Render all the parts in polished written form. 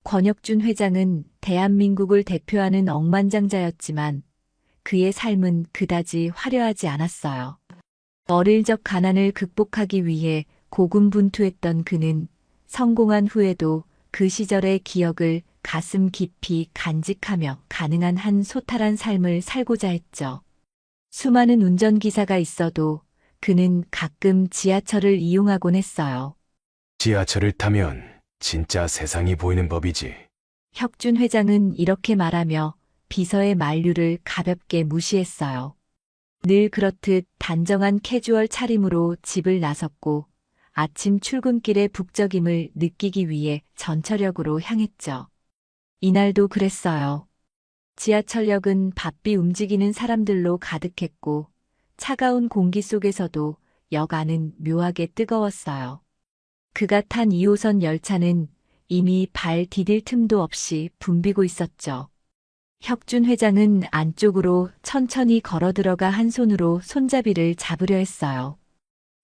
권혁준 회장은 대한민국을 대표하는 억만장자였지만 그의 삶은 그다지 화려하지 않았어요. 어릴 적 가난을 극복하기 위해 고군분투했던 그는 성공한 후에도 그 시절의 기억을 가슴 깊이 간직하며 가능한 한 소탈한 삶을 살고자 했죠. 수많은 운전기사가 있어도 그는 가끔 지하철을 이용하곤 했어요. 지하철을 타면 진짜 세상이 보이는 법이지. 혁준 회장은 이렇게 말하며 비서의 만류를 가볍게 무시했어요. 늘 그렇듯 단정한 캐주얼 차림으로 집을 나섰고 아침 출근길의 북적임을 느끼기 위해 전철역으로 향했죠. 이날도 그랬어요. 지하철역은 바삐 움직이는 사람들로 가득했고 차가운 공기 속에서도 역 안은 묘하게 뜨거웠어요. 그가 탄 2호선 열차는 이미 발 디딜 틈도 없이 붐비고 있었죠. 혁준 회장은 안쪽으로 천천히 걸어 들어가 한 손으로 손잡이를 잡으려 했어요.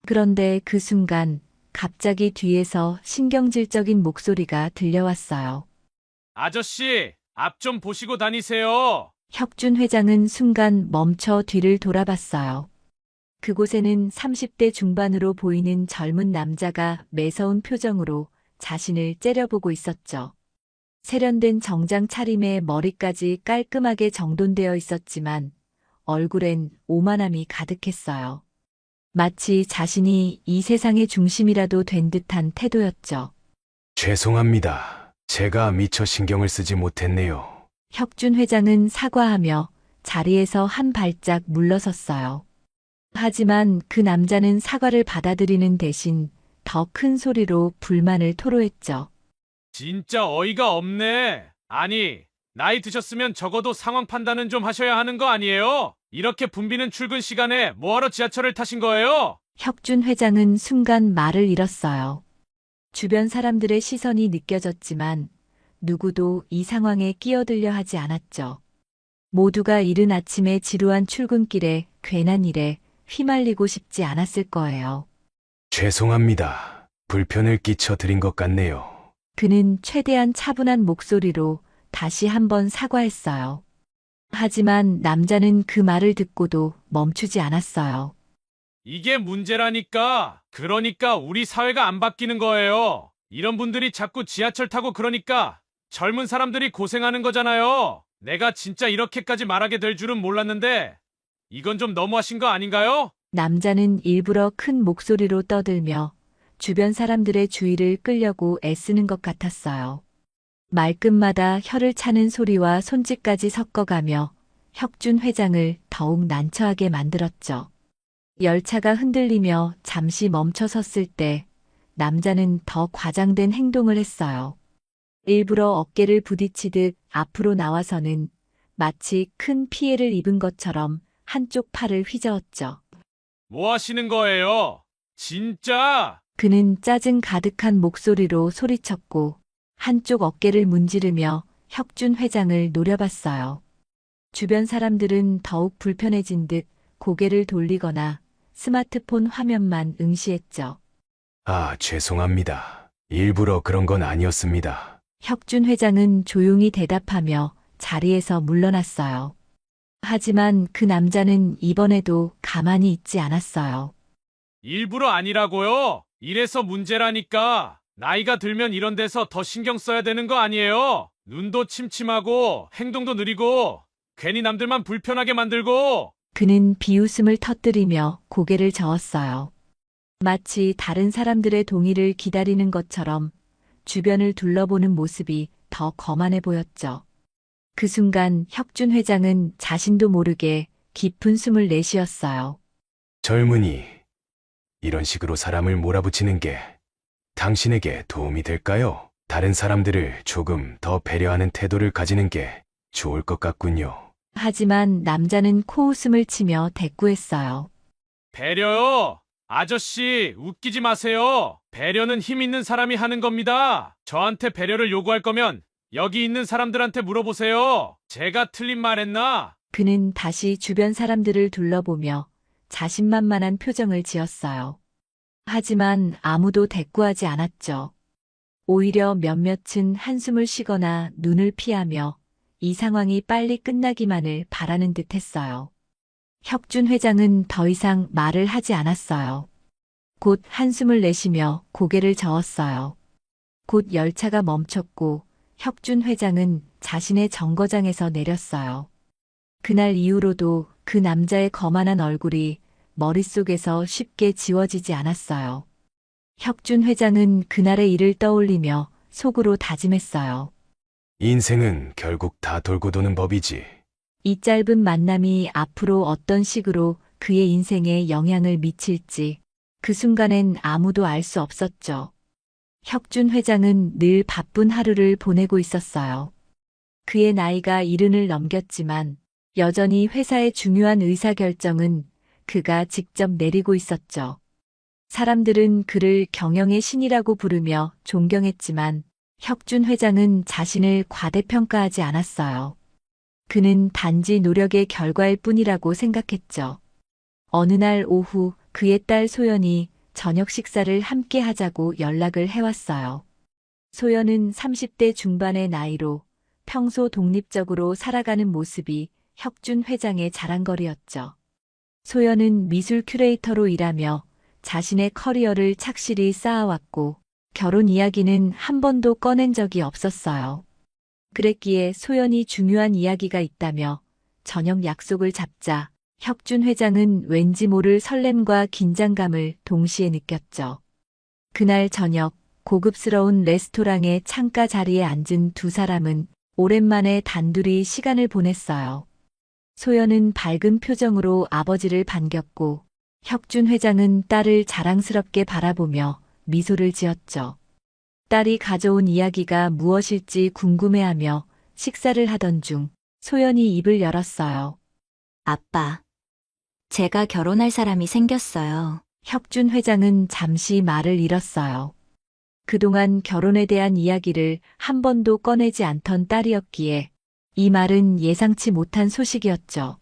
그런데 그 순간 갑자기 뒤에서 신경질적인 목소리가 들려왔어요. 아저씨, 앞 좀 보시고 다니세요. 혁준 회장은 순간 멈춰 뒤를 돌아봤어요. 그곳에는 30대 중반으로 보이는 젊은 남자가 매서운 표정으로 자신을 째려보고 있었죠. 세련된 정장 차림에 머리까지 깔끔하게 정돈되어 있었지만 얼굴엔 오만함이 가득했어요. 마치 자신이 이 세상의 중심이라도 된 듯한 태도였죠. 죄송합니다. 제가 미처 신경을 쓰지 못했네요. 혁준 회장은 사과하며 자리에서 한 발짝 물러섰어요. 하지만 그 남자는 사과를 받아들이는 대신 더 큰 소리로 불만을 토로했죠. 진짜 어이가 없네. 아니, 나이 드셨으면 적어도 상황 판단은 좀 하셔야 하는 거 아니에요? 이렇게 붐비는 출근 시간에 뭐하러 지하철을 타신 거예요? 혁준 회장은 순간 말을 잃었어요. 주변 사람들의 시선이 느껴졌지만 누구도 이 상황에 끼어들려 하지 않았죠. 모두가 이른 아침에 지루한 출근길에 괜한 일에 휘말리고 싶지 않았을 거예요. 죄송합니다. 불편을 끼쳐 드린 것 같네요. 그는 최대한 차분한 목소리로 다시 한번 사과했어요. 하지만 남자는 그 말을 듣고도 멈추지 않았어요. 이게 문제라니까. 그러니까 우리 사회가 안 바뀌는 거예요. 이런 분들이 자꾸 지하철 타고 그러니까 젊은 사람들이 고생하는 거잖아요. 내가 진짜 이렇게까지 말하게 될 줄은 몰랐는데 이건 좀 너무하신 거 아닌가요? 남자는 일부러 큰 목소리로 떠들며 주변 사람들의 주의를 끌려고 애쓰는 것 같았어요. 말끝마다 혀를 차는 소리와 손짓까지 섞어가며 혁준 회장을 더욱 난처하게 만들었죠. 열차가 흔들리며 잠시 멈춰 섰을 때 남자는 더 과장된 행동을 했어요. 일부러 어깨를 부딪히듯 앞으로 나와서는 마치 큰 피해를 입은 것처럼 한쪽 팔을 휘저었죠. 뭐 하시는 거예요? 진짜? 그는 짜증 가득한 목소리로 소리쳤고 한쪽 어깨를 문지르며 혁준 회장을 노려봤어요. 주변 사람들은 더욱 불편해진 듯 고개를 돌리거나 스마트폰 화면만 응시했죠. 아, 죄송합니다. 일부러 그런 건 아니었습니다. 혁준 회장은 조용히 대답하며 자리에서 물러났어요. 하지만 그 남자는 이번에도 가만히 있지 않았어요. 일부러 아니라고요? 이래서 문제라니까. 나이가 들면 이런 데서 더 신경 써야 되는 거 아니에요? 눈도 침침하고 행동도 느리고 괜히 남들만 불편하게 만들고. 그는 비웃음을 터뜨리며 고개를 저었어요. 마치 다른 사람들의 동의를 기다리는 것처럼 주변을 둘러보는 모습이 더 거만해 보였죠. 그 순간 혁준 회장은 자신도 모르게 깊은 숨을 내쉬었어요. 젊은이, 이런 식으로 사람을 몰아붙이는 게 당신에게 도움이 될까요? 다른 사람들을 조금 더 배려하는 태도를 가지는 게 좋을 것 같군요. 하지만 남자는 코웃음을 치며 대꾸했어요. 배려요? 아저씨, 웃기지 마세요. 배려는 힘 있는 사람이 하는 겁니다. 저한테 배려를 요구할 거면 여기 있는 사람들한테 물어보세요. 제가 틀린 말 했나? 그는 다시 주변 사람들을 둘러보며 자신만만한 표정을 지었어요. 하지만 아무도 대꾸하지 않았죠. 오히려 몇몇은 한숨을 쉬거나 눈을 피하며 이 상황이 빨리 끝나기만을 바라는 듯 했어요. 혁준 회장은 더 이상 말을 하지 않았어요. 곧 한숨을 내쉬며 고개를 저었어요. 곧 열차가 멈췄고 혁준 회장은 자신의 정거장에서 내렸어요. 그날 이후로도 그 남자의 거만한 얼굴이 머릿속에서 쉽게 지워지지 않았어요. 혁준 회장은 그날의 일을 떠올리며 속으로 다짐했어요. 인생은 결국 다 돌고 도는 법이지. 이 짧은 만남이 앞으로 어떤 식으로 그의 인생에 영향을 미칠지 그 순간엔 아무도 알 수 없었죠. 혁준 회장은 늘 바쁜 하루를 보내고 있었어요. 그의 나이가 70을 넘겼지만 여전히 회사의 중요한 의사결정은 그가 직접 내리고 있었죠. 사람들은 그를 경영의 신이라고 부르며 존경했지만 혁준 회장은 자신을 과대평가하지 않았어요. 그는 단지 노력의 결과일 뿐이라고 생각했죠. 어느 날 오후 그의 딸 소연이 저녁 식사를 함께 하자고 연락을 해왔어요. 소연은 30대 중반의 나이로 평소 독립적으로 살아가는 모습이 혁준 회장의 자랑거리였죠. 소연은 미술 큐레이터로 일하며 자신의 커리어를 착실히 쌓아왔고 결혼 이야기는 한 번도 꺼낸 적이 없었어요. 그랬기에 소연이 중요한 이야기가 있다며 저녁 약속을 잡자 혁준 회장은 왠지 모를 설렘과 긴장감을 동시에 느꼈죠. 그날 저녁 고급스러운 레스토랑의 창가 자리에 앉은 두 사람은 오랜만에 단둘이 시간을 보냈어요. 소연은 밝은 표정으로 아버지를 반겼고 혁준 회장은 딸을 자랑스럽게 바라보며 미소를 지었죠. 딸이 가져온 이야기가 무엇일지 궁금해하며 식사를 하던 중 소연이 입을 열었어요. 아빠, 제가 결혼할 사람이 생겼어요. 혁준 회장은 잠시 말을 잃었어요. 그동안 결혼에 대한 이야기를 한 번도 꺼내지 않던 딸이었기에 이 말은 예상치 못한 소식이었죠.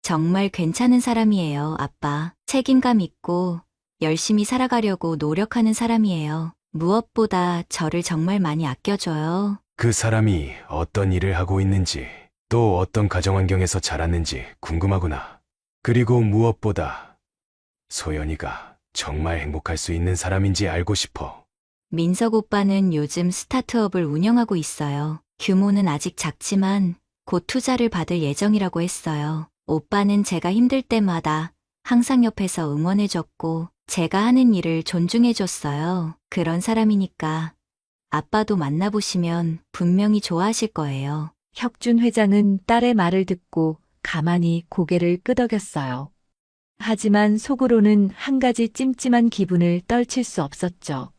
정말 괜찮은 사람이에요, 아빠. 책임감 있고 열심히 살아가려고 노력하는 사람이에요. 무엇보다 저를 정말 많이 아껴줘요. 그 사람이 어떤 일을 하고 있는지, 또 어떤 가정환경에서 자랐는지 궁금하구나. 그리고 무엇보다 소연이가 정말 행복할 수 있는 사람인지 알고 싶어. 민석 오빠는 요즘 스타트업을 운영하고 있어요. 규모는 아직 작지만 곧 투자를 받을 예정이라고 했어요. 오빠는 제가 힘들 때마다 항상 옆에서 응원해줬고 제가 하는 일을 존중해줬어요. 그런 사람이니까 아빠도 만나보시면 분명히 좋아하실 거예요. 혁준 회장은 딸의 말을 듣고 가만히 고개를 끄덕였어요. 하지만 속으로는 한 가지 찜찜한 기분을 떨칠 수 없었죠.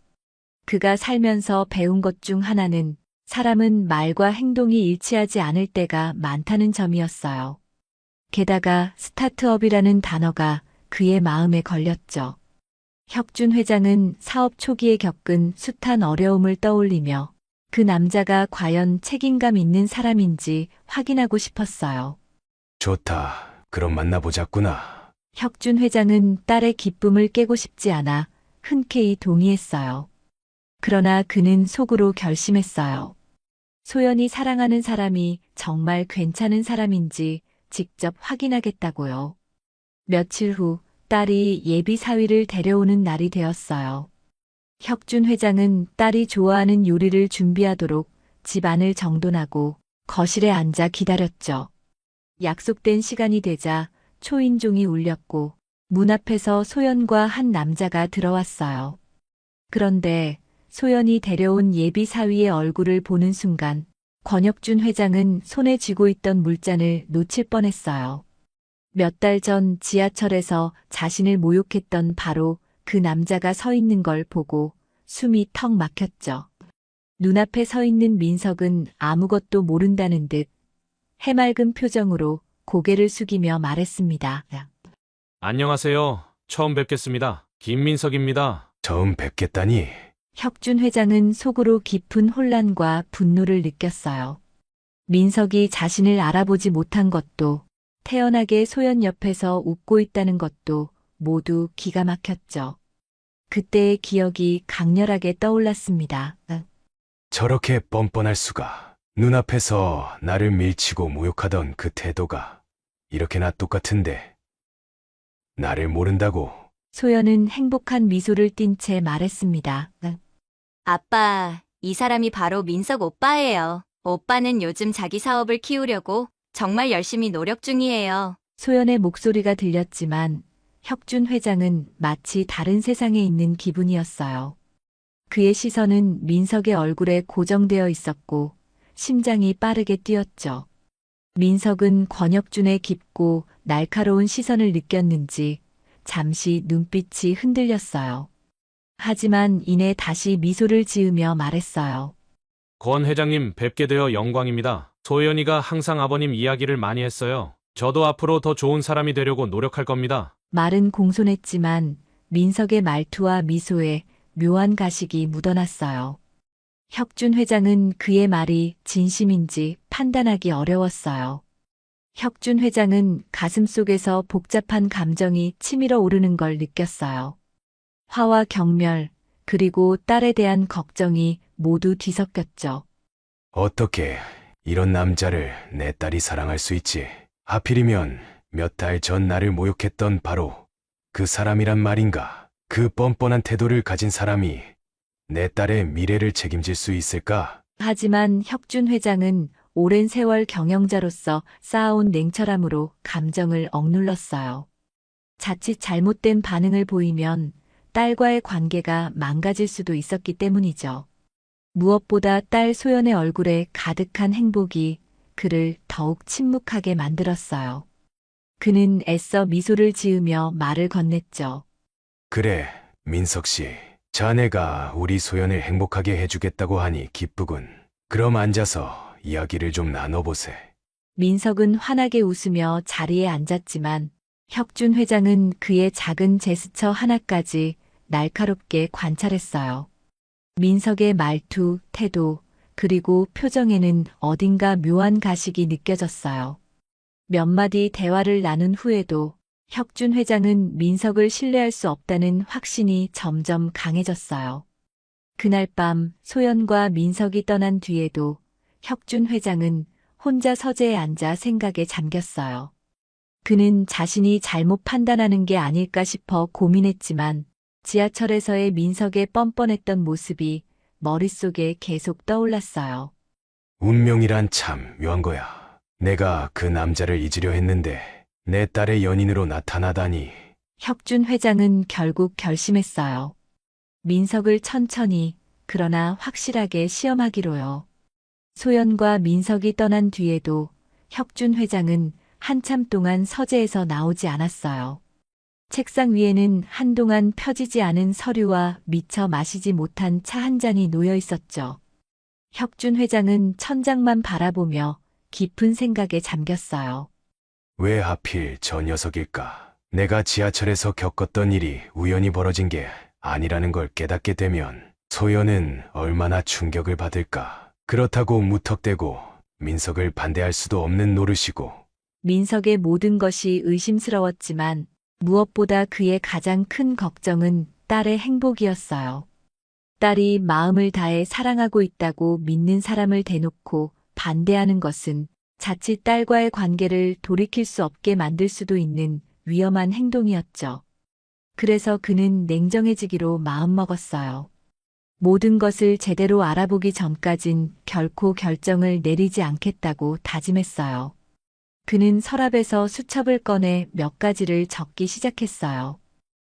그가 살면서 배운 것 중 하나는 사람은 말과 행동이 일치하지 않을 때가 많다는 점이었어요. 게다가 스타트업이라는 단어가 그의 마음에 걸렸죠. 혁준 회장은 사업 초기에 겪은 숱한 어려움을 떠올리며 그 남자가 과연 책임감 있는 사람인지 확인하고 싶었어요. 좋다. 그럼 만나보자꾸나. 혁준 회장은 딸의 기쁨을 깨고 싶지 않아 흔쾌히 동의했어요. 그러나 그는 속으로 결심했어요. 소연이 사랑하는 사람이 정말 괜찮은 사람인지 직접 확인하겠다고요. 며칠 후 딸이 예비 사위를 데려오는 날이 되었어요. 혁준 회장은 딸이 좋아하는 요리를 준비하도록 집 안을 정돈하고 거실에 앉아 기다렸죠. 약속된 시간이 되자 초인종이 울렸고 문 앞에서 소연과 한 남자가 들어왔어요. 그런데 소연이 데려온 예비 사위의 얼굴을 보는 순간 권혁준 회장은 손에 쥐고 있던 물잔을 놓칠 뻔했어요. 몇 달 전 지하철에서 자신을 모욕했던 바로 그 남자가 서 있는 걸 보고 숨이 턱 막혔죠. 눈앞에 서 있는 민석은 아무것도 모른다는 듯 해맑은 표정으로 고개를 숙이며 말했습니다. 안녕하세요. 처음 뵙겠습니다. 김민석입니다. 처음 뵙겠다니. 혁준 회장은 속으로 깊은 혼란과 분노를 느꼈어요. 민석이 자신을 알아보지 못한 것도 태연하게 소연 옆에서 웃고 있다는 것도 모두 기가 막혔죠. 그때의 기억이 강렬하게 떠올랐습니다. 저렇게 뻔뻔할 수가. 눈앞에서 나를 밀치고 모욕하던 그 태도가 이렇게나 똑같은데. 나를 모른다고. 소연은 행복한 미소를 띤 채 말했습니다. 아빠, 이 사람이 바로 민석 오빠예요. 오빠는 요즘 자기 사업을 키우려고 정말 열심히 노력 중이에요. 소연의 목소리가 들렸지만 혁준 회장은 마치 다른 세상에 있는 기분이었어요. 그의 시선은 민석의 얼굴에 고정되어 있었고 심장이 빠르게 뛰었죠. 민석은 권혁준의 깊고 날카로운 시선을 느꼈는지 잠시 눈빛이 흔들렸어요. 하지만 이내 다시 미소를 지으며 말했어요. 권 회장님 뵙게 되어 영광입니다. 소연이가 항상 아버님 이야기를 많이 했어요. 저도 앞으로 더 좋은 사람이 되려고 노력할 겁니다. 말은 공손했지만 민석의 말투와 미소에 묘한 가식이 묻어났어요. 혁준 회장은 그의 말이 진심인지 판단하기 어려웠어요. 혁준 회장은 가슴속에서 복잡한 감정이 치밀어 오르는 걸 느꼈어요. 화와 경멸, 그리고 딸에 대한 걱정이 모두 뒤섞였죠. 어떻게 이런 남자를 내 딸이 사랑할 수 있지? 하필이면 몇 달 전 나를 모욕했던 바로 그 사람이란 말인가? 그 뻔뻔한 태도를 가진 사람이 내 딸의 미래를 책임질 수 있을까? 하지만 혁준 회장은 오랜 세월 경영자로서 쌓아온 냉철함으로 감정을 억눌렀어요. 자칫 잘못된 반응을 보이면 딸과의 관계가 망가질 수도 있었기 때문이죠. 무엇보다 딸 소연의 얼굴에 가득한 행복이 그를 더욱 침묵하게 만들었어요. 그는 애써 미소를 지으며 말을 건넸죠. 그래, 민석 씨. 자네가 우리 소연을 행복하게 해주겠다고 하니 기쁘군. 그럼 앉아서 이야기를 좀 나눠보세. 민석은 환하게 웃으며 자리에 앉았지만 혁준 회장은 그의 작은 제스처 하나까지 날카롭게 관찰했어요. 민석의 말투, 태도, 그리고 표정에는 어딘가 묘한 가식이 느껴졌어요. 몇 마디 대화를 나눈 후에도 혁준 회장은 민석을 신뢰할 수 없다는 확신이 점점 강해졌어요. 그날 밤 소연과 민석이 떠난 뒤에도 혁준 회장은 혼자 서재에 앉아 생각에 잠겼어요. 그는 자신이 잘못 판단하는 게 아닐까 싶어 고민했지만 지하철에서의 민석의 뻔뻔했던 모습이 머릿속에 계속 떠올랐어요. 운명이란 참 묘한 거야. 내가 그 남자를 잊으려 했는데 내 딸의 연인으로 나타나다니. 혁준 회장은 결국 결심했어요. 민석을 천천히, 그러나 확실하게 시험하기로요. 소연과 민석이 떠난 뒤에도 혁준 회장은 한참 동안 서재에서 나오지 않았어요. 책상 위에는 한동안 펴지지 않은 서류와 미처 마시지 못한 차 한 잔이 놓여 있었죠. 혁준 회장은 천장만 바라보며 깊은 생각에 잠겼어요. 왜 하필 저 녀석일까? 내가 지하철에서 겪었던 일이 우연히 벌어진 게 아니라는 걸 깨닫게 되면 소연은 얼마나 충격을 받을까? 그렇다고 무턱대고 민석을 반대할 수도 없는 노릇이고. 민석의 모든 것이 의심스러웠지만 무엇보다 그의 가장 큰 걱정은 딸의 행복이었어요. 딸이 마음을 다해 사랑하고 있다고 믿는 사람을 대놓고 반대하는 것은 자칫 딸과의 관계를 돌이킬 수 없게 만들 수도 있는 위험한 행동이었죠. 그래서 그는 냉정해지기로 마음먹었어요. 모든 것을 제대로 알아보기 전까진 결코 결정을 내리지 않겠다고 다짐했어요. 그는 서랍에서 수첩을 꺼내 몇 가지를 적기 시작했어요.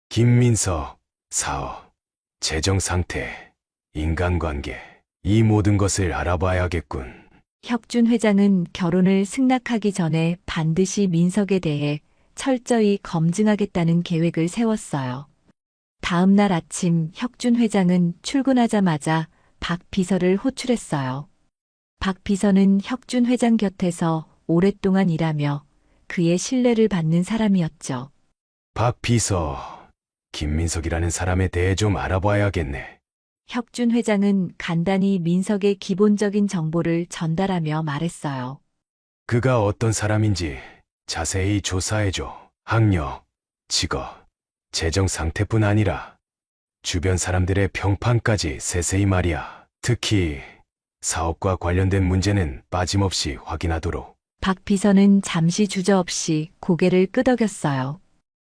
김민석, 사업, 재정 상태, 인간관계, 이 모든 것을 알아봐야겠군. 혁준 회장은 결혼을 승낙하기 전에 반드시 민석에 대해 철저히 검증하겠다는 계획을 세웠어요. 다음 날 아침 혁준 회장은 출근하자마자 박 비서를 호출했어요. 박 비서는 혁준 회장 곁에서 오랫동안 일하며 그의 신뢰를 받는 사람이었죠. 박 비서, 김민석이라는 사람에 대해 좀 알아봐야겠네. 혁준 회장은 간단히 민석의 기본적인 정보를 전달하며 말했어요. 그가 어떤 사람인지 자세히 조사해줘. 학력, 직업, 재정 상태뿐 아니라 주변 사람들의 평판까지 세세히 말이야. 특히 사업과 관련된 문제는 빠짐없이 확인하도록. 박 비서는 잠시 주저없이 고개를 끄덕였어요.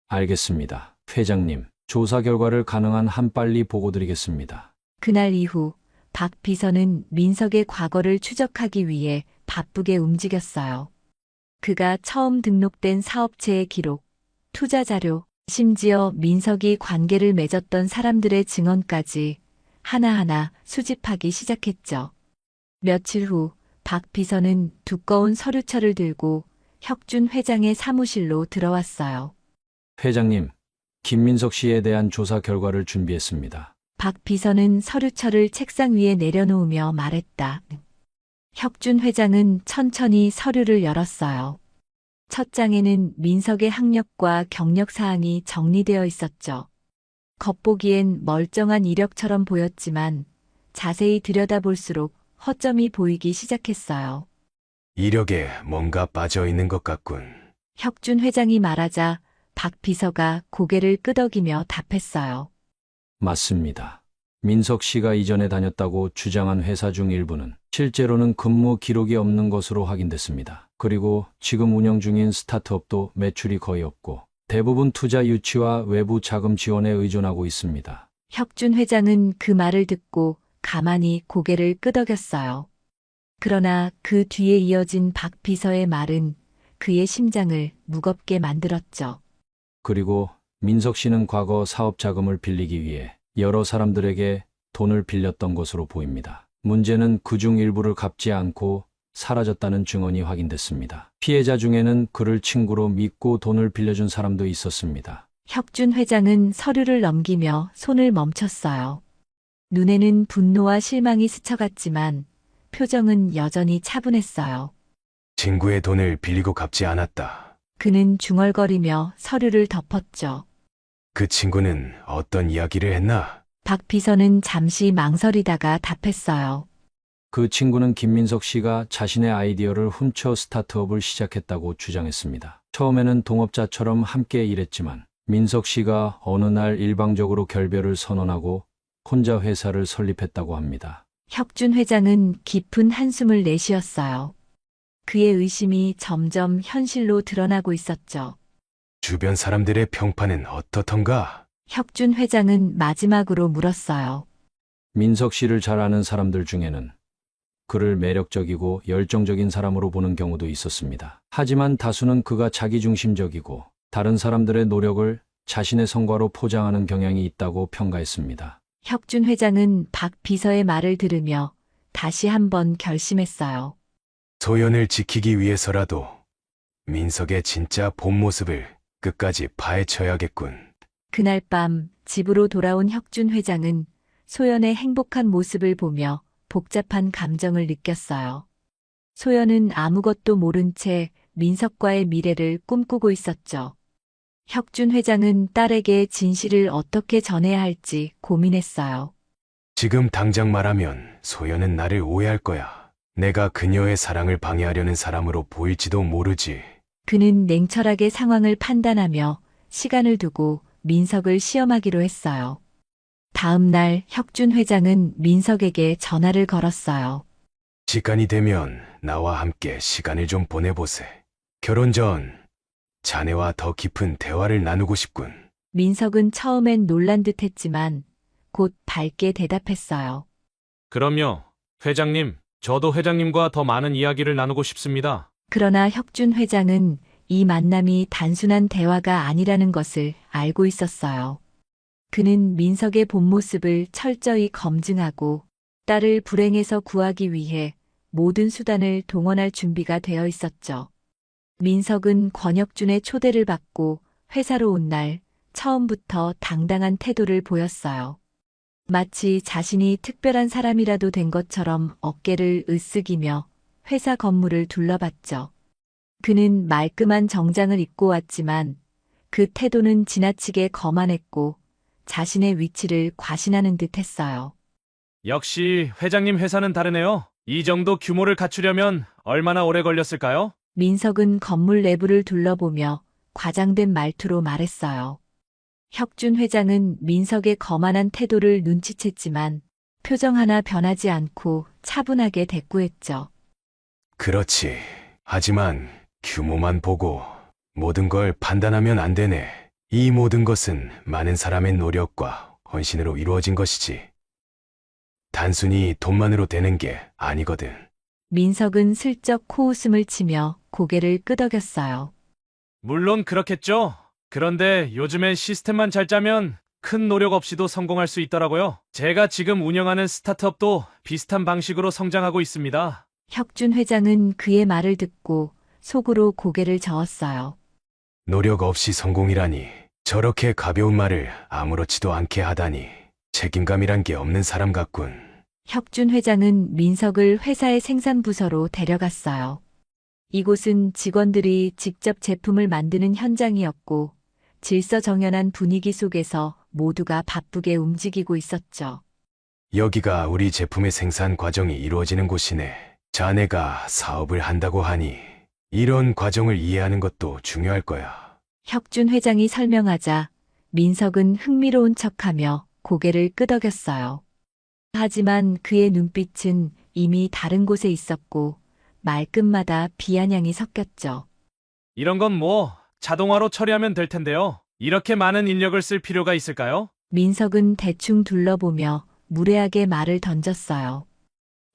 알겠습니다. 회장님, 조사 결과를 가능한 한 빨리 보고 드리겠습니다. 그날 이후 박 비서는 민석의 과거를 추적하기 위해 바쁘게 움직였어요. 그가 처음 등록된 사업체의 기록, 투자 자료, 심지어 민석이 관계를 맺었던 사람들의 증언까지 하나하나 수집하기 시작했죠. 며칠 후 박 비서는 두꺼운 서류철을 들고 혁준 회장의 사무실로 들어왔어요. 회장님, 김민석 씨에 대한 조사 결과를 준비했습니다. 박 비서는 서류철을 책상 위에 내려놓으며 말했다. 혁준 회장은 천천히 서류를 열었어요. 첫 장에는 민석의 학력과 경력 사항이 정리되어 있었죠. 겉보기엔 멀쩡한 이력처럼 보였지만 자세히 들여다볼수록 허점이 보이기 시작했어요. 이력에 뭔가 빠져 있는 것 같군. 혁준 회장이 말하자 박 비서가 고개를 끄덕이며 답했어요. 맞습니다. 민석 씨가 이전에 다녔다고 주장한 회사 중 일부는 실제로는 근무 기록이 없는 것으로 확인됐습니다. 그리고 지금 운영 중인 스타트업도 매출이 거의 없고 대부분 투자 유치와 외부 자금 지원에 의존하고 있습니다. 혁준 회장은 그 말을 듣고 가만히 고개를 끄덕였어요. 그러나 그 뒤에 이어진 박 비서의 말은 그의 심장을 무겁게 만들었죠. 그리고 민석 씨는 과거 사업 자금을 빌리기 위해 여러 사람들에게 돈을 빌렸던 것으로 보입니다. 문제는 그중 일부를 갚지 않고 사라졌다는 증언이 확인됐습니다. 피해자 중에는 그를 친구로 믿고 돈을 빌려준 사람도 있었습니다. 혁준 회장은 서류를 넘기며 손을 멈췄어요. 눈에는 분노와 실망이 스쳐갔지만 표정은 여전히 차분했어요. 친구의 돈을 빌리고 갚지 않았다. 그는 중얼거리며 서류를 덮었죠. 그 친구는 어떤 이야기를 했나? 박 비서는 잠시 망설이다가 답했어요. 그 친구는 김민석 씨가 자신의 아이디어를 훔쳐 스타트업을 시작했다고 주장했습니다. 처음에는 동업자처럼 함께 일했지만 민석 씨가 어느 날 일방적으로 결별을 선언하고 혼자 회사를 설립했다고 합니다. 혁준 회장은 깊은 한숨을 내쉬었어요. 그의 의심이 점점 현실로 드러나고 있었죠. 주변 사람들의 평판은 어떻던가? 혁준 회장은 마지막으로 물었어요. 민석 씨를 잘 아는 사람들 중에는 그를 매력적이고 열정적인 사람으로 보는 경우도 있었습니다. 하지만 다수는 그가 자기중심적이고 다른 사람들의 노력을 자신의 성과로 포장하는 경향이 있다고 평가했습니다. 혁준 회장은 박 비서의 말을 들으며 다시 한번 결심했어요. 소연을 지키기 위해서라도 민석의 진짜 본 모습을 끝까지 파헤쳐야겠군. 그날 밤 집으로 돌아온 혁준 회장은 소연의 행복한 모습을 보며 복잡한 감정을 느꼈어요. 소연은 아무것도 모른 채 민석과의 미래를 꿈꾸고 있었죠. 혁준 회장은 딸에게 진실을 어떻게 전해야 할지 고민했어요. 지금 당장 말하면 소연은 나를 오해할 거야. 내가 그녀의 사랑을 방해하려는 사람으로 보일지도 모르지. 그는 냉철하게 상황을 판단하며 시간을 두고 민석을 시험하기로 했어요. 다음 날 혁준 회장은 민석에게 전화를 걸었어요. 시간이 되면 나와 함께 시간을 좀 보내보세. 결혼 전 자네와 더 깊은 대화를 나누고 싶군. 민석은 처음엔 놀란 듯 했지만 곧 밝게 대답했어요. 그럼요. 회장님, 저도 회장님과 더 많은 이야기를 나누고 싶습니다. 그러나 혁준 회장은 이 만남이 단순한 대화가 아니라는 것을 알고 있었어요. 그는 민석의 본 모습을 철저히 검증하고 딸을 불행에서 구하기 위해 모든 수단을 동원할 준비가 되어 있었죠. 민석은 권혁준의 초대를 받고 회사로 온 날 처음부터 당당한 태도를 보였어요. 마치 자신이 특별한 사람이라도 된 것처럼 어깨를 으쓱이며 회사 건물을 둘러봤죠. 그는 말끔한 정장을 입고 왔지만 그 태도는 지나치게 거만했고 자신의 위치를 과신하는 듯 했어요. 역시 회장님 회사는 다르네요. 이 정도 규모를 갖추려면 얼마나 오래 걸렸을까요? 민석은 건물 내부를 둘러보며 과장된 말투로 말했어요. 혁준 회장은 민석의 거만한 태도를 눈치챘지만 표정 하나 변하지 않고 차분하게 대꾸했죠. 그렇지. 하지만 규모만 보고 모든 걸 판단하면 안 되네. 이 모든 것은 많은 사람의 노력과 헌신으로 이루어진 것이지. 단순히 돈만으로 되는 게 아니거든. 민석은 슬쩍 코웃음을 치며 고개를 끄덕였어요. 물론 그렇겠죠. 그런데 요즘엔 시스템만 잘 짜면 큰 노력 없이도 성공할 수 있더라고요. 제가 지금 운영하는 스타트업도 비슷한 방식으로 성장하고 있습니다. 혁준 회장은 그의 말을 듣고 속으로 고개를 저었어요. 노력 없이 성공이라니. 저렇게 가벼운 말을 아무렇지도 않게 하다니. 책임감이란 게 없는 사람 같군. 혁준 회장은 민석을 회사의 생산부서로 데려갔어요. 이곳은 직원들이 직접 제품을 만드는 현장이었고 질서정연한 분위기 속에서 모두가 바쁘게 움직이고 있었죠. 여기가 우리 제품의 생산 과정이 이루어지는 곳이네. 자네가 사업을 한다고 하니 이런 과정을 이해하는 것도 중요할 거야. 혁준 회장이 설명하자 민석은 흥미로운 척하며 고개를 끄덕였어요. 하지만 그의 눈빛은 이미 다른 곳에 있었고 말끝마다 비아냥이 섞였죠. 이런 건 뭐 자동화로 처리하면 될 텐데요. 이렇게 많은 인력을 쓸 필요가 있을까요? 민석은 대충 둘러보며 무례하게 말을 던졌어요.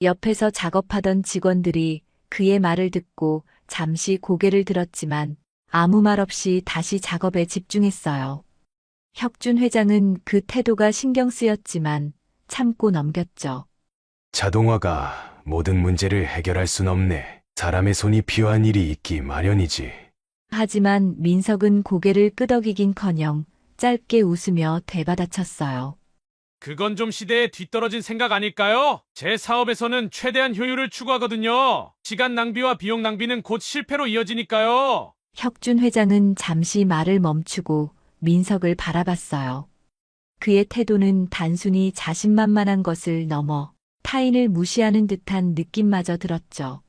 옆에서 작업하던 직원들이 그의 말을 듣고 잠시 고개를 들었지만 아무 말 없이 다시 작업에 집중했어요. 혁준 회장은 그 태도가 신경 쓰였지만 참고 넘겼죠. 자동화가 모든 문제를 해결할 순 없네. 사람의 손이 필요한 일이 있기 마련이지. 하지만 민석은 고개를 끄덕이긴커녕 짧게 웃으며 되받아쳤어요. 그건 좀 시대에 뒤떨어진 생각 아닐까요? 제 사업에서는 최대한 효율을 추구하거든요. 시간 낭비와 비용 낭비는 곧 실패로 이어지니까요. 혁준 회장은 잠시 말을 멈추고 민석을 바라봤어요. 그의 태도는 단순히 자신만만한 것을 넘어 타인을 무시하는 듯한 느낌마저 들었죠.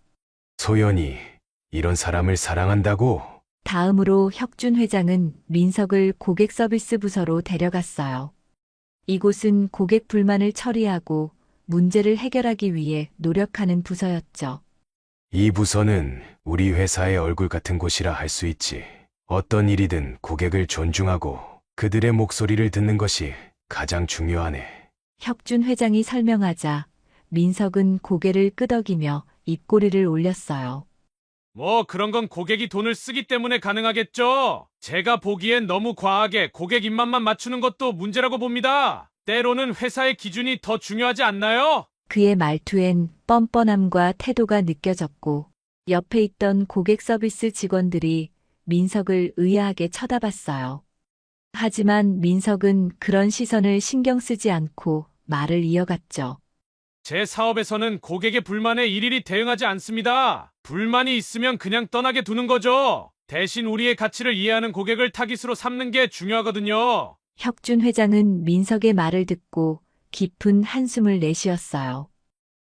소연이 이런 사람을 사랑한다고? 다음으로 혁준 회장은 민석을 고객 서비스 부서로 데려갔어요. 이곳은 고객 불만을 처리하고 문제를 해결하기 위해 노력하는 부서였죠. 이 부서는 우리 회사의 얼굴 같은 곳이라 할 수 있지. 어떤 일이든 고객을 존중하고 그들의 목소리를 듣는 것이 가장 중요하네. 혁준 회장이 설명하자 민석은 고개를 끄덕이며 입꼬리를 올렸어요. 뭐 그런 건 고객이 돈을 쓰기 때문에 가능하겠죠. 제가 보기엔 너무 과하게 고객 입맛만 맞추는 것도 문제라고 봅니다. 때로는 회사의 기준이 더 중요하지 않나요? 그의 말투엔 뻔뻔함과 태도가 느껴졌고 옆에 있던 고객 서비스 직원들이 민석을 의아하게 쳐다봤어요. 하지만 민석은 그런 시선을 신경 쓰지 않고 말을 이어갔죠. 제 사업에서는 고객의 불만에 일일이 대응하지 않습니다. 불만이 있으면 그냥 떠나게 두는 거죠. 대신 우리의 가치를 이해하는 고객을 타깃으로 삼는 게 중요하거든요. 혁준 회장은 민석의 말을 듣고 깊은 한숨을 내쉬었어요.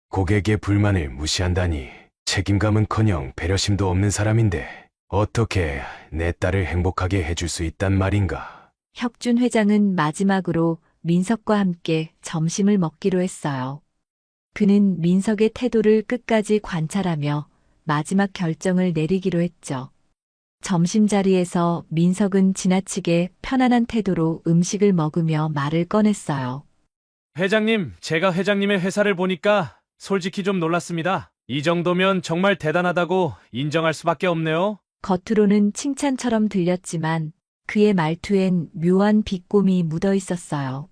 고객의 불만을 무시한다니. 책임감은커녕 배려심도 없는 사람인데 어떻게 내 딸을 행복하게 해줄 수 있단 말인가. 혁준 회장은 마지막으로 민석과 함께 점심을 먹기로 했어요. 그는 민석의 태도를 끝까지 관찰하며 마지막 결정을 내리기로 했죠. 점심자리에서 민석은 지나치게 편안한 태도로 음식을 먹으며 말을 꺼냈어요. 회장님, 제가 회장님의 회사를 보니까 솔직히 좀 놀랐습니다. 이 정도면 정말 대단하다고 인정할 수밖에 없네요. 겉으로는 칭찬처럼 들렸지만 그의 말투엔 묘한 비꼼이 묻어 있었어요.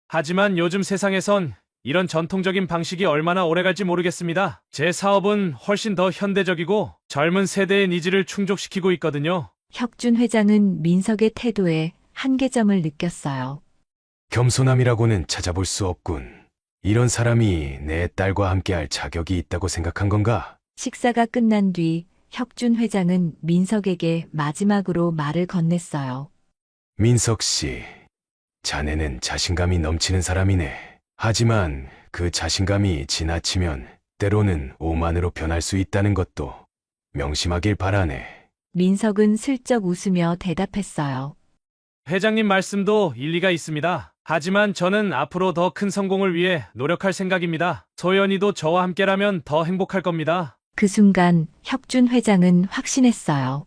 하지만 요즘 세상에선 이런 전통적인 방식이 얼마나 오래갈지 모르겠습니다. 제 사업은 훨씬 더 현대적이고 젊은 세대의 니즈를 충족시키고 있거든요. 혁준 회장은 민석의 태도에 한계점을 느꼈어요. 겸손함이라고는 찾아볼 수 없군. 이런 사람이 내 딸과 함께할 자격이 있다고 생각한 건가? 식사가 끝난 뒤 혁준 회장은 민석에게 마지막으로 말을 건넸어요. 민석 씨, 자네는 자신감이 넘치는 사람이네. 하지만 그 자신감이 지나치면 때로는 오만으로 변할 수 있다는 것도 명심하길 바라네. 민석은 슬쩍 웃으며 대답했어요. 회장님 말씀도 일리가 있습니다. 하지만 저는 앞으로 더 큰 성공을 위해 노력할 생각입니다. 소연이도 저와 함께라면 더 행복할 겁니다. 그 순간 혁준 회장은 확신했어요.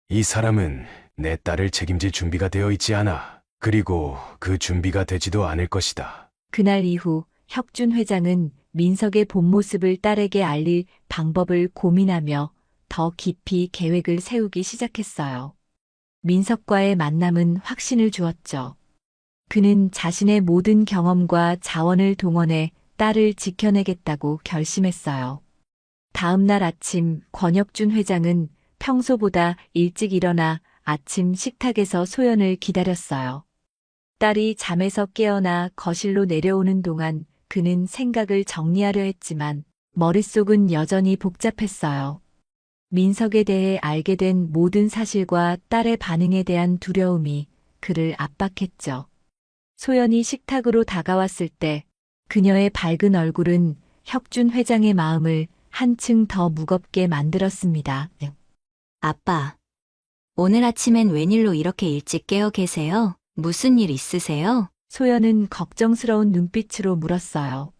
이 사람은 내 딸을 책임질 준비가 되어 있지 않아. 그리고 그 준비가 되지도 않을 것이다. 그날 이후 혁준 회장은 민석의 본 모습을 딸에게 알릴 방법을 고민하며 더 깊이 계획을 세우기 시작했어요. 민석과의 만남은 확신을 주었죠. 그는 자신의 모든 경험과 자원을 동원해 딸을 지켜내겠다고 결심했어요. 다음 날 아침 권혁준 회장은 평소보다 일찍 일어나 아침 식탁에서 소연을 기다렸어요. 딸이 잠에서 깨어나 거실로 내려오는 동안 그는 생각을 정리하려 했지만 머릿속은 여전히 복잡했어요. 민석에 대해 알게 된 모든 사실과 딸의 반응에 대한 두려움이 그를 압박했죠. 소연이 식탁으로 다가왔을 때 그녀의 밝은 얼굴은 혁준 회장의 마음을 한층 더 무겁게 만들었습니다. 아빠, 오늘 아침엔 웬일로 이렇게 일찍 깨어 계세요? 무슨 일 있으세요? 소연은 걱정스러운 눈빛으로 물었어요.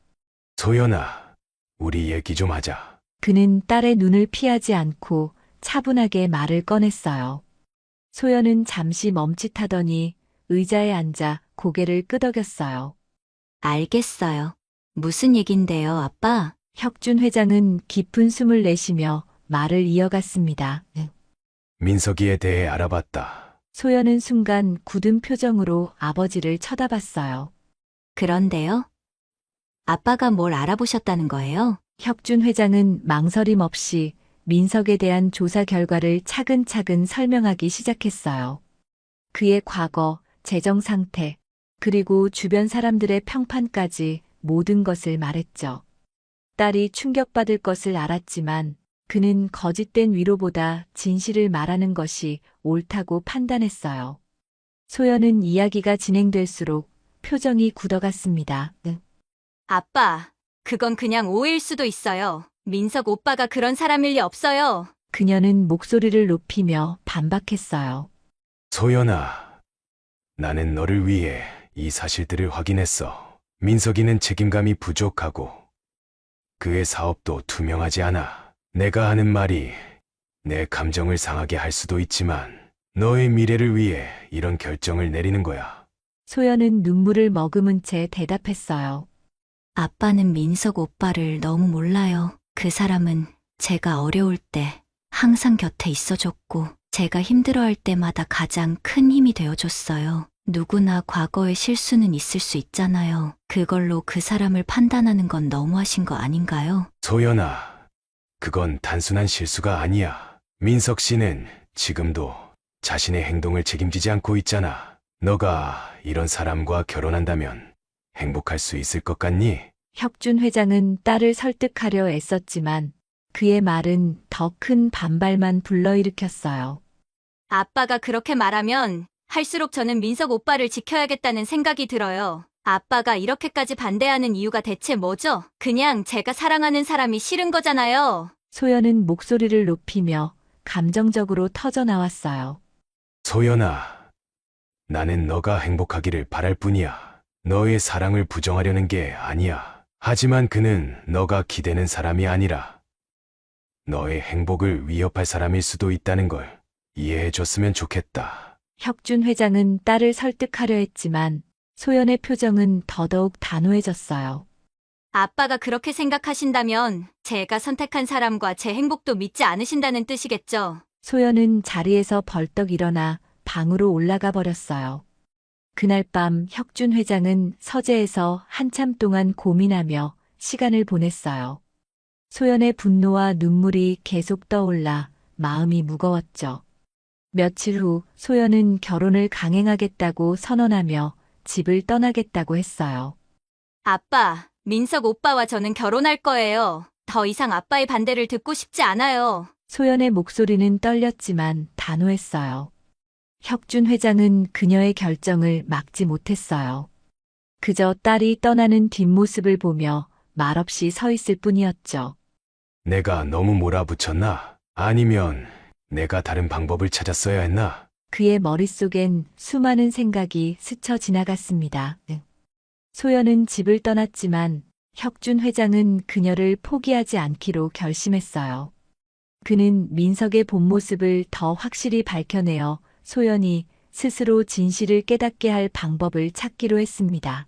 소연아, 우리 얘기 좀 하자. 그는 딸의 눈을 피하지 않고 차분하게 말을 꺼냈어요. 소연은 잠시 멈칫하더니 의자에 앉아 고개를 끄덕였어요. 알겠어요. 무슨 얘긴데요, 아빠? 혁준 회장은 깊은 숨을 내쉬며 말을 이어갔습니다. 민석이에 대해 알아봤다. 소연은 순간 굳은 표정으로 아버지를 쳐다봤어요. 그런데요? 아빠가 뭘 알아보셨다는 거예요? 혁준 회장은 망설임 없이 민석에 대한 조사 결과를 차근차근 설명하기 시작했어요. 그의 과거, 재정 상태, 그리고 주변 사람들의 평판까지 모든 것을 말했죠. 딸이 충격받을 것을 알았지만 그는 거짓된 위로보다 진실을 말하는 것이 옳다고 판단했어요. 소연은 이야기가 진행될수록 표정이 굳어갔습니다. 아빠, 그건 그냥 오해일 수도 있어요. 민석 오빠가 그런 사람일 리 없어요. 그녀는 목소리를 높이며 반박했어요. 소연아, 나는 너를 위해 이 사실들을 확인했어. 민석이는 책임감이 부족하고 그의 사업도 투명하지 않아. 내가 하는 말이 내 감정을 상하게 할 수도 있지만 너의 미래를 위해 이런 결정을 내리는 거야. 소연은 눈물을 머금은 채 대답했어요. 아빠는 민석 오빠를 너무 몰라요. 그 사람은 제가 어려울 때 항상 곁에 있어줬고 제가 힘들어할 때마다 가장 큰 힘이 되어줬어요. 누구나 과거에 실수는 있을 수 있잖아요. 그걸로 그 사람을 판단하는 건 너무하신 거 아닌가요? 소연아, 그건 단순한 실수가 아니야. 민석 씨는 지금도 자신의 행동을 책임지지 않고 있잖아. 너가 이런 사람과 결혼한다면 행복할 수 있을 것 같니? 혁준 회장은 딸을 설득하려 애썼지만 그의 말은 더 큰 반발만 불러일으켰어요. 아빠가 그렇게 말하면 할수록 저는 민석 오빠를 지켜야겠다는 생각이 들어요. 아빠가 이렇게까지 반대하는 이유가 대체 뭐죠? 그냥 제가 사랑하는 사람이 싫은 거잖아요. 소연은 목소리를 높이며 감정적으로 터져 나왔어요. 소연아, 나는 너가 행복하기를 바랄 뿐이야. 너의 사랑을 부정하려는 게 아니야. 하지만 그는 너가 기대는 사람이 아니라 너의 행복을 위협할 사람일 수도 있다는 걸 이해해줬으면 좋겠다. 혁준 회장은 딸을 설득하려 했지만 소연의 표정은 더더욱 단호해졌어요. 아빠가 그렇게 생각하신다면 제가 선택한 사람과 제 행복도 믿지 않으신다는 뜻이겠죠. 소연은 자리에서 벌떡 일어나 방으로 올라가 버렸어요. 그날 밤 혁준 회장은 서재에서 한참 동안 고민하며 시간을 보냈어요. 소연의 분노와 눈물이 계속 떠올라 마음이 무거웠죠. 며칠 후 소연은 결혼을 강행하겠다고 선언하며 집을 떠나겠다고 했어요. 아빠, 민석 오빠와 저는 결혼할 거예요. 더 이상 아빠의 반대를 듣고 싶지 않아요. 소연의 목소리는 떨렸지만 단호했어요. 혁준 회장은 그녀의 결정을 막지 못했어요. 그저 딸이 떠나는 뒷모습을 보며 말없이 서 있을 뿐이었죠. 내가 너무 몰아붙였나? 아니면 내가 다른 방법을 찾았어야 했나? 그의 머릿속엔 수많은 생각이 스쳐 지나갔습니다. 소연은 집을 떠났지만 혁준 회장은 그녀를 포기하지 않기로 결심했어요. 그는 민석의 본 모습을 더 확실히 밝혀내어 소연이 스스로 진실을 깨닫게 할 방법을 찾기로 했습니다.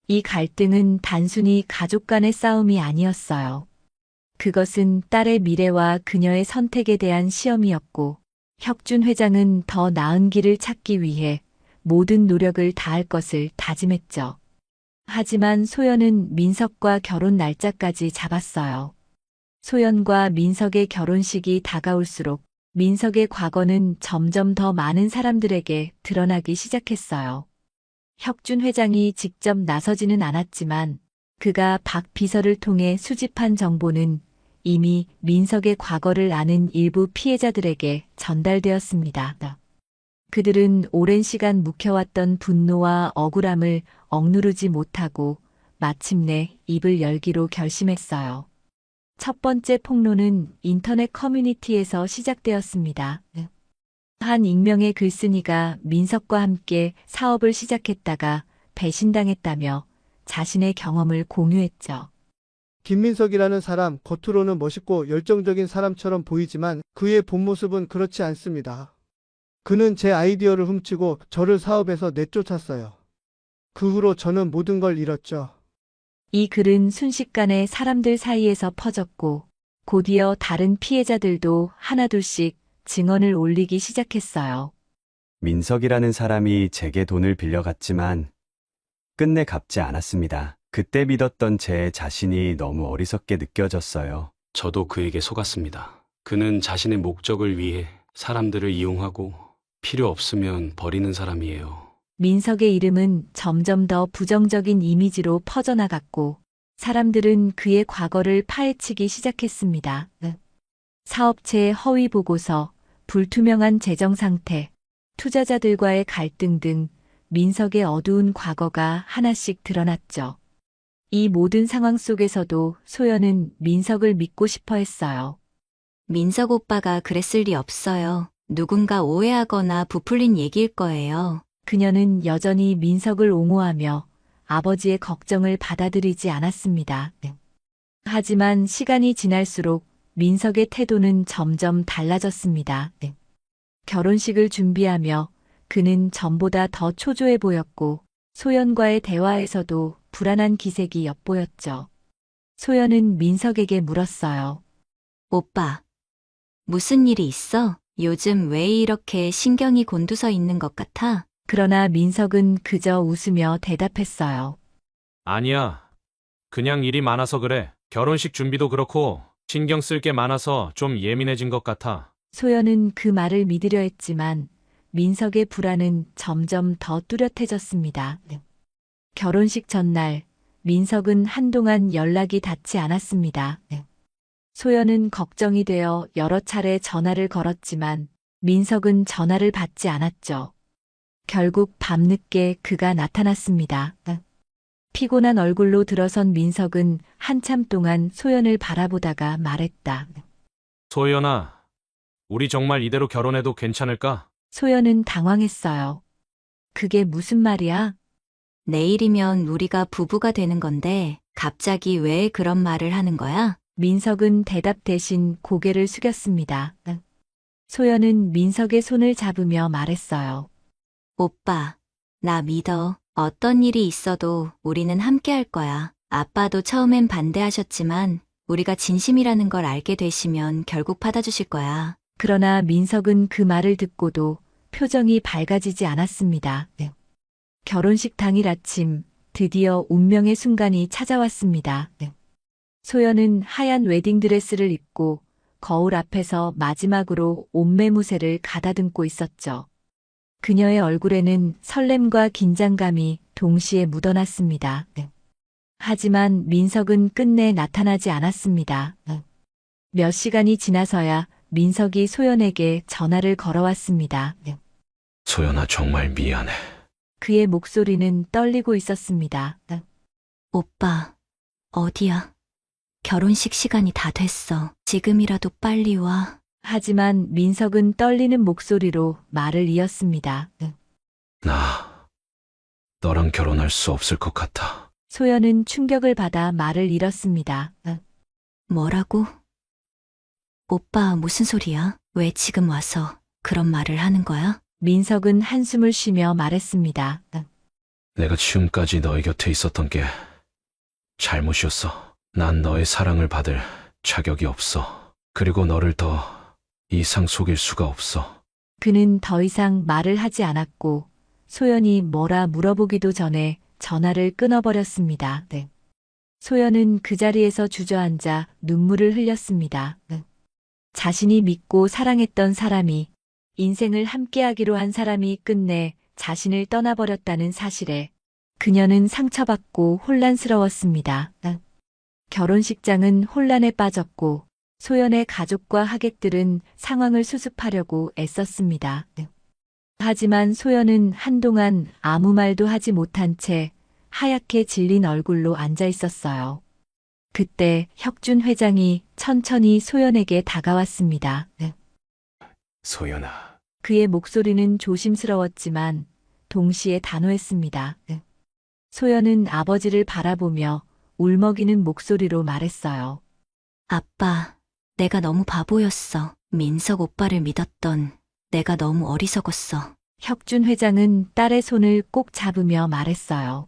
이 갈등은 단순히 가족 간의 싸움이 아니었어요. 그것은 딸의 미래와 그녀의 선택에 대한 시험이었고, 혁준 회장은 더 나은 길을 찾기 위해 모든 노력을 다할 것을 다짐했죠. 하지만 소연은 민석과 결혼 날짜까지 잡았어요. 소연과 민석의 결혼식이 다가올수록 민석의 과거는 점점 더 많은 사람들에게 드러나기 시작했어요. 혁준 회장이 직접 나서지는 않았지만 그가 박 비서를 통해 수집한 정보는 이미 민석의 과거를 아는 일부 피해자들에게 전달되었습니다. 그들은 오랜 시간 묵혀왔던 분노와 억울함을 억누르지 못하고 마침내 입을 열기로 결심했어요. 첫 번째 폭로는 인터넷 커뮤니티에서 시작되었습니다. 한 익명의 글쓴이가 민석과 함께 사업을 시작했다가 배신당했다며 자신의 경험을 공유했죠. 김민석이라는 사람, 겉으로는 멋있고 열정적인 사람처럼 보이지만 그의 본 모습은 그렇지 않습니다. 그는 제 아이디어를 훔치고 저를 사업에서 내쫓았어요. 그 후로 저는 모든 걸 잃었죠. 이 글은 순식간에 사람들 사이에서 퍼졌고 곧이어 다른 피해자들도 하나둘씩 증언을 올리기 시작했어요. 민석이라는 사람이 제게 돈을 빌려갔지만 끝내 갚지 않았습니다. 그때 믿었던 제 자신이 너무 어리석게 느껴졌어요. 저도 그에게 속았습니다. 그는 자신의 목적을 위해 사람들을 이용하고 필요 없으면 버리는 사람이에요. 민석의 이름은 점점 더 부정적인 이미지로 퍼져나갔고 사람들은 그의 과거를 파헤치기 시작했습니다. 사업체의 허위 보고서, 불투명한 재정 상태, 투자자들과의 갈등 등 민석의 어두운 과거가 하나씩 드러났죠. 이 모든 상황 속에서도 소연은 민석을 믿고 싶어 했어요. 민석 오빠가 그랬을 리 없어요. 누군가 오해하거나 부풀린 얘기일 거예요. 그녀는 여전히 민석을 옹호하며 아버지의 걱정을 받아들이지 않았습니다. 하지만 시간이 지날수록 민석의 태도는 점점 달라졌습니다. 결혼식을 준비하며 그는 전보다 더 초조해 보였고 소연과의 대화에서도 불안한 기색이 엿보였죠. 소연은 민석에게 물었어요. 오빠, 무슨 일이 있어? 요즘 왜 이렇게 신경이 곤두서 있는 것 같아? 그러나 민석은 그저 웃으며 대답했어요. 아니야. 그냥 일이 많아서 그래. 결혼식 준비도 그렇고 신경 쓸 게 많아서 좀 예민해진 것 같아. 소연은 그 말을 믿으려 했지만 민석의 불안은 점점 더 뚜렷해졌습니다. 결혼식 전날 민석은 한동안 연락이 닿지 않았습니다. 소연은 걱정이 되어 여러 차례 전화를 걸었지만 민석은 전화를 받지 않았죠. 결국 밤늦게 그가 나타났습니다. 피곤한 얼굴로 들어선 민석은 한참 동안 소연을 바라보다가 말했다. 소연아, 우리 정말 이대로 결혼해도 괜찮을까? 소연은 당황했어요. 그게 무슨 말이야? 내일이면 우리가 부부가 되는 건데 갑자기 왜 그런 말을 하는 거야? 민석은 대답 대신 고개를 숙였습니다. 소연은 민석의 손을 잡으며 말했어요. 오빠, 나 믿어. 어떤 일이 있어도 우리는 함께 할 거야. 아빠도 처음엔 반대하셨지만 우리가 진심이라는 걸 알게 되시면 결국 받아주실 거야. 그러나 민석은 그 말을 듣고도 표정이 밝아지지 않았습니다. 결혼식 당일 아침 드디어 운명의 순간이 찾아왔습니다. 소연은 하얀 웨딩드레스를 입고 거울 앞에서 마지막으로 옷매무새를 가다듬고 있었죠. 그녀의 얼굴에는 설렘과 긴장감이 동시에 묻어났습니다. 하지만 민석은 끝내 나타나지 않았습니다. 몇 시간이 지나서야 민석이 소연에게 전화를 걸어왔습니다. 소연아, 정말 미안해. 그의 목소리는 떨리고 있었습니다. 오빠, 어디야? 결혼식 시간이 다 됐어. 지금이라도 빨리 와. 하지만 민석은 떨리는 목소리로 말을 이었습니다. 나 너랑 결혼할 수 없을 것 같아. 소연은 충격을 받아 말을 잃었습니다. 뭐라고? 오빠 무슨 소리야? 왜 지금 와서 그런 말을 하는 거야? 민석은 한숨을 쉬며 말했습니다. 내가 지금까지 너의 곁에 있었던 게 잘못이었어. 난 너의 사랑을 받을 자격이 없어. 그리고 너를 더 이상 속일 수가 없어. 그는 더 이상 말을 하지 않았고 소연이 뭐라 물어보기도 전에 전화를 끊어버렸습니다. 소연은 그 자리에서 주저앉아 눈물을 흘렸습니다. 자신이 믿고 사랑했던 사람이, 인생을 함께하기로 한 사람이 끝내 자신을 떠나버렸다는 사실에 그녀는 상처받고 혼란스러웠습니다. 결혼식장은 혼란에 빠졌고 소연의 가족과 하객들은 상황을 수습하려고 애썼습니다. 하지만 소연은 한동안 아무 말도 하지 못한 채 하얗게 질린 얼굴로 앉아 있었어요. 그때 혁준 회장이 천천히 소연에게 다가왔습니다. 소연아, 그의 목소리는 조심스러웠지만 동시에 단호했습니다. 소연은 아버지를 바라보며 울먹이는 목소리로 말했어요. 아빠, 내가 너무 바보였어. 민석 오빠를 믿었던 내가 너무 어리석었어. 혁준 회장은 딸의 손을 꼭 잡으며 말했어요.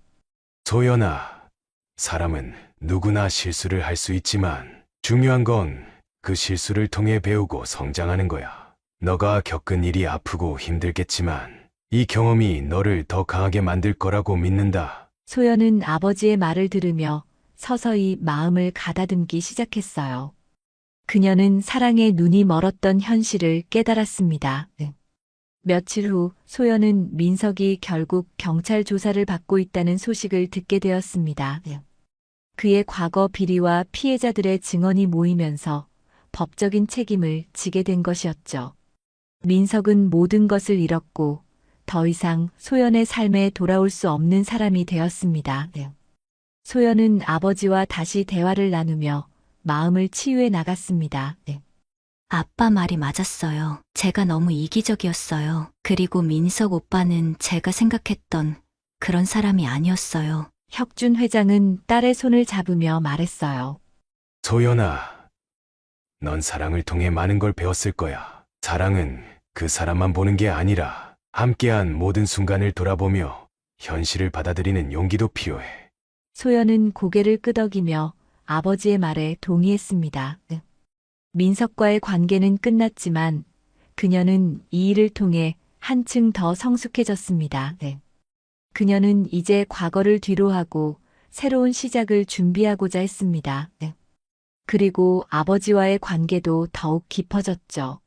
소연아, 사람은 누구나 실수를 할 수 있지만 중요한 건 그 실수를 통해 배우고 성장하는 거야. 너가 겪은 일이 아프고 힘들겠지만 이 경험이 너를 더 강하게 만들 거라고 믿는다. 소연은 아버지의 말을 들으며 서서히 마음을 가다듬기 시작했어요. 그녀는 사랑에 눈이 멀었던 현실을 깨달았습니다. 며칠 후 소연은 민석이 결국 경찰 조사를 받고 있다는 소식을 듣게 되었습니다. 그의 과거 비리와 피해자들의 증언이 모이면서 법적인 책임을 지게 된 것이었죠. 민석은 모든 것을 잃었고 더 이상 소연의 삶에 돌아올 수 없는 사람이 되었습니다. 소연은 아버지와 다시 대화를 나누며 마음을 치유해 나갔습니다. 아빠 말이 맞았어요. 제가 너무 이기적이었어요. 그리고 민석 오빠는 제가 생각했던 그런 사람이 아니었어요. 혁준 회장은 딸의 손을 잡으며 말했어요. 소연아, 넌 사랑을 통해 많은 걸 배웠을 거야. 사랑은 그 사람만 보는 게 아니라 함께한 모든 순간을 돌아보며 현실을 받아들이는 용기도 필요해. 소연은 고개를 끄덕이며 아버지의 말에 동의했습니다. 민석과의 관계는 끝났지만 그녀는 이 일을 통해 한층 더 성숙해졌습니다. 그녀는 이제 과거를 뒤로하고 새로운 시작을 준비하고자 했습니다. 그리고 아버지와의 관계도 더욱 깊어졌죠.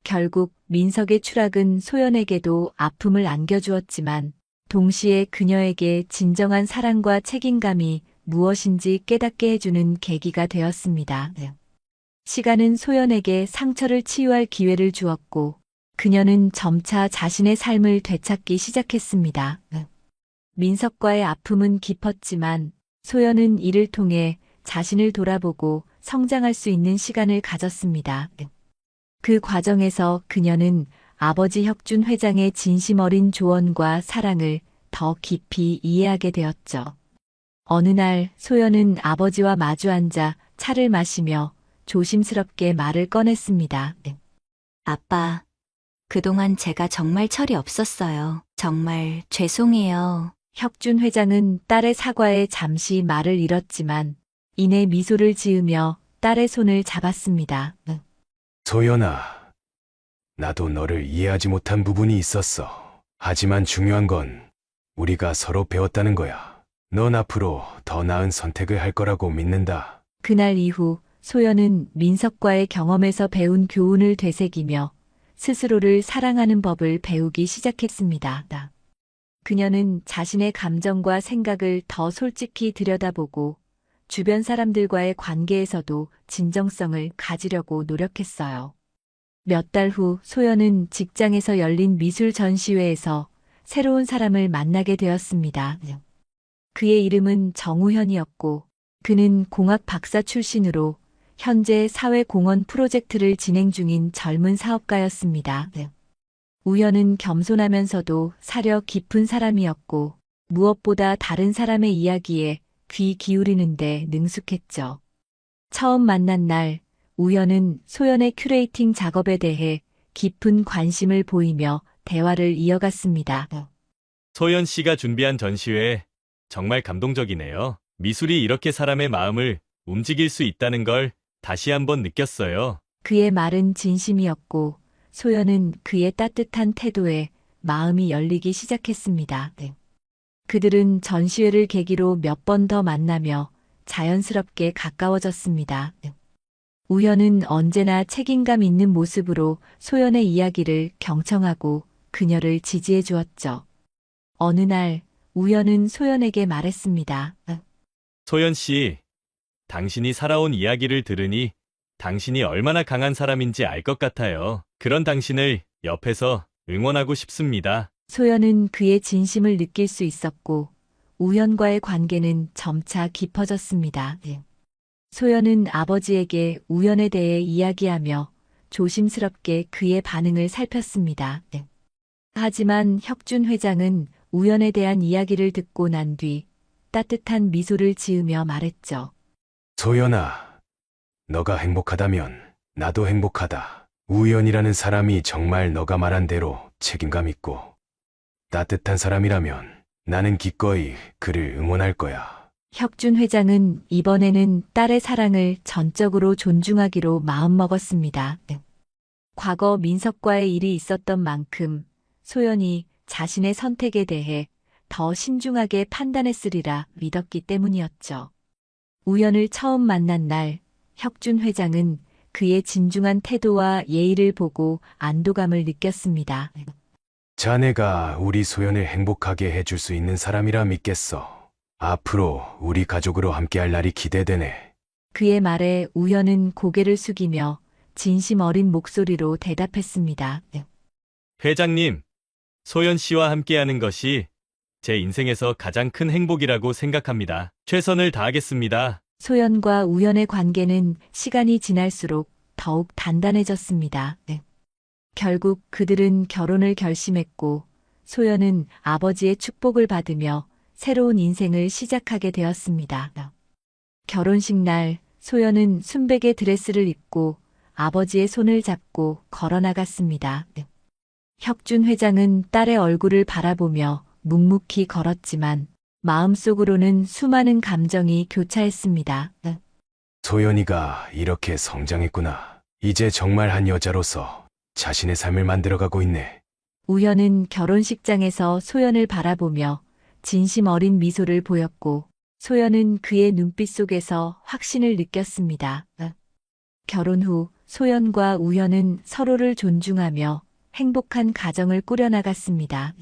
결국 민석의 추락은 소연에게도 아픔을 안겨주었지만 동시에 그녀에게 진정한 사랑과 책임감이 무엇인지 깨닫게 해주는 계기가 되었습니다. 시간은 소연에게 상처를 치유할 기회를 주었고 그녀는 점차 자신의 삶을 되찾기 시작했습니다. 민석과의 아픔은 깊었지만 소연은 이를 통해 자신을 돌아보고 성장할 수 있는 시간을 가졌습니다. 그 과정에서 그녀는 아버지 혁준 회장의 진심 어린 조언과 사랑을 더 깊이 이해하게 되었죠. 어느 날 소연은 아버지와 마주 앉아 차를 마시며 조심스럽게 말을 꺼냈습니다. 아빠, 그동안 제가 정말 철이 없었어요. 정말 죄송해요. 혁준 회장은 딸의 사과에 잠시 말을 잃었지만 이내 미소를 지으며 딸의 손을 잡았습니다. 소연아, 나도 너를 이해하지 못한 부분이 있었어. 하지만 중요한 건 우리가 서로 배웠다는 거야. 넌 앞으로 더 나은 선택을 할 거라고 믿는다. 그날 이후 소연은 민석과의 경험에서 배운 교훈을 되새기며 스스로를 사랑하는 법을 배우기 시작했습니다. 그녀는 자신의 감정과 생각을 더 솔직히 들여다보고 주변 사람들과의 관계에서도 진정성을 가지려고 노력했어요. 몇 달 후 소연은 직장에서 열린 미술 전시회에서 새로운 사람을 만나게 되었습니다. 그의 이름은 정우현이었고 그는 공학 박사 출신으로 현재 사회공헌 프로젝트를 진행 중인 젊은 사업가였습니다. 우연은 겸손하면서도 사려 깊은 사람이었고 무엇보다 다른 사람의 이야기에 귀 기울이는데 능숙했죠. 처음 만난 날 우연은 소연의 큐레이팅 작업에 대해 깊은 관심을 보이며 대화를 이어갔습니다. 소연 씨가 준비한 전시회 정말 감동적이네요. 미술이 이렇게 사람의 마음을 움직일 수 있다는 걸 다시 한번 느꼈어요. 그의 말은 진심이었고 소연은 그의 따뜻한 태도에 마음이 열리기 시작했습니다. 그들은 전시회를 계기로 몇 번 더 만나며 자연스럽게 가까워졌습니다. 우연은 언제나 책임감 있는 모습으로 소연의 이야기를 경청하고 그녀를 지지해 주었죠. 어느 날 우연은 소연에게 말했습니다. 소연 씨, 당신이 살아온 이야기를 들으니 당신이 얼마나 강한 사람인지 알 것 같아요. 그런 당신을 옆에서 응원하고 싶습니다. 소연은 그의 진심을 느낄 수 있었고 우연과의 관계는 점차 깊어졌습니다. 소연은 아버지에게 우연에 대해 이야기하며 조심스럽게 그의 반응을 살폈습니다. 하지만 혁준 회장은 우연에 대한 이야기를 듣고 난 뒤 따뜻한 미소를 지으며 말했죠. 소연아, 너가 행복하다면 나도 행복하다. 우연이라는 사람이 정말 너가 말한 대로 책임감 있고 따뜻한 사람이라면 나는 기꺼이 그를 응원할 거야. 혁준 회장은 이번에는 딸의 사랑을 전적으로 존중하기로 마음먹었습니다. 과거 민석과의 일이 있었던 만큼 소연이 자신의 선택에 대해 더 신중하게 판단했으리라 믿었기 때문이었죠. 우연을 처음 만난 날 혁준 회장은 그의 진중한 태도와 예의를 보고 안도감을 느꼈습니다. 자네가 우리 소연을 행복하게 해줄 수 있는 사람이라 믿겠어. 앞으로 우리 가족으로 함께할 날이 기대되네. 그의 말에 우연은 고개를 숙이며 진심 어린 목소리로 대답했습니다. 회장님, 소연 씨와 함께하는 것이 제 인생에서 가장 큰 행복이라고 생각합니다. 최선을 다하겠습니다. 소연과 우연의 관계는 시간이 지날수록 더욱 단단해졌습니다. 결국 그들은 결혼을 결심했고 소연은 아버지의 축복을 받으며 새로운 인생을 시작하게 되었습니다. 결혼식 날 소연은 순백의 드레스를 입고 아버지의 손을 잡고 걸어나갔습니다. 혁준 회장은 딸의 얼굴을 바라보며 묵묵히 걸었지만 마음속으로는 수많은 감정이 교차했습니다. 소연이가 이렇게 성장했구나. 이제 정말 한 여자로서 자신의 삶을 만들어가고 있네. 우연은 결혼식장에서 소연을 바라보며 진심 어린 미소를 보였고 소연은 그의 눈빛 속에서 확신을 느꼈습니다. 결혼 후 소연과 우연은 서로를 존중하며 행복한 가정을 꾸려나갔습니다.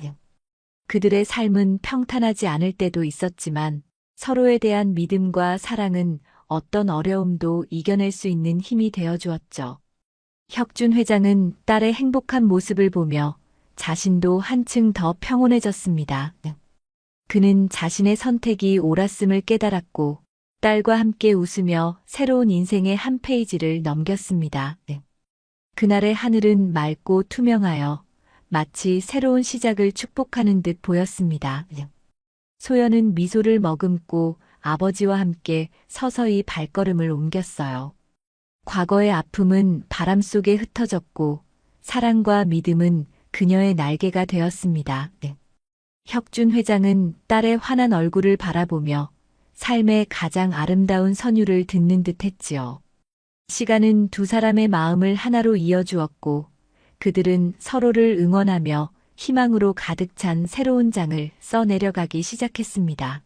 그들의 삶은 평탄하지 않을 때도 있었지만 서로에 대한 믿음과 사랑은 어떤 어려움도 이겨낼 수 있는 힘이 되어 주었죠. 혁준 회장은 딸의 행복한 모습을 보며 자신도 한층 더 평온해졌습니다. 그는 자신의 선택이 옳았음을 깨달았고 딸과 함께 웃으며 새로운 인생의 한 페이지를 넘겼습니다. 그날의 하늘은 맑고 투명하여 마치 새로운 시작을 축복하는 듯 보였습니다. 소연은 미소를 머금고 아버지와 함께 서서히 발걸음을 옮겼어요. 과거의 아픔은 바람 속에 흩어졌고 사랑과 믿음은 그녀의 날개가 되었습니다. 혁준 회장은 딸의 환한 얼굴을 바라보며 삶의 가장 아름다운 선율을 듣는 듯 했지요. 시간은 두 사람의 마음을 하나로 이어주었고 그들은 서로를 응원하며 희망으로 가득 찬 새로운 장을 써내려가기 시작했습니다.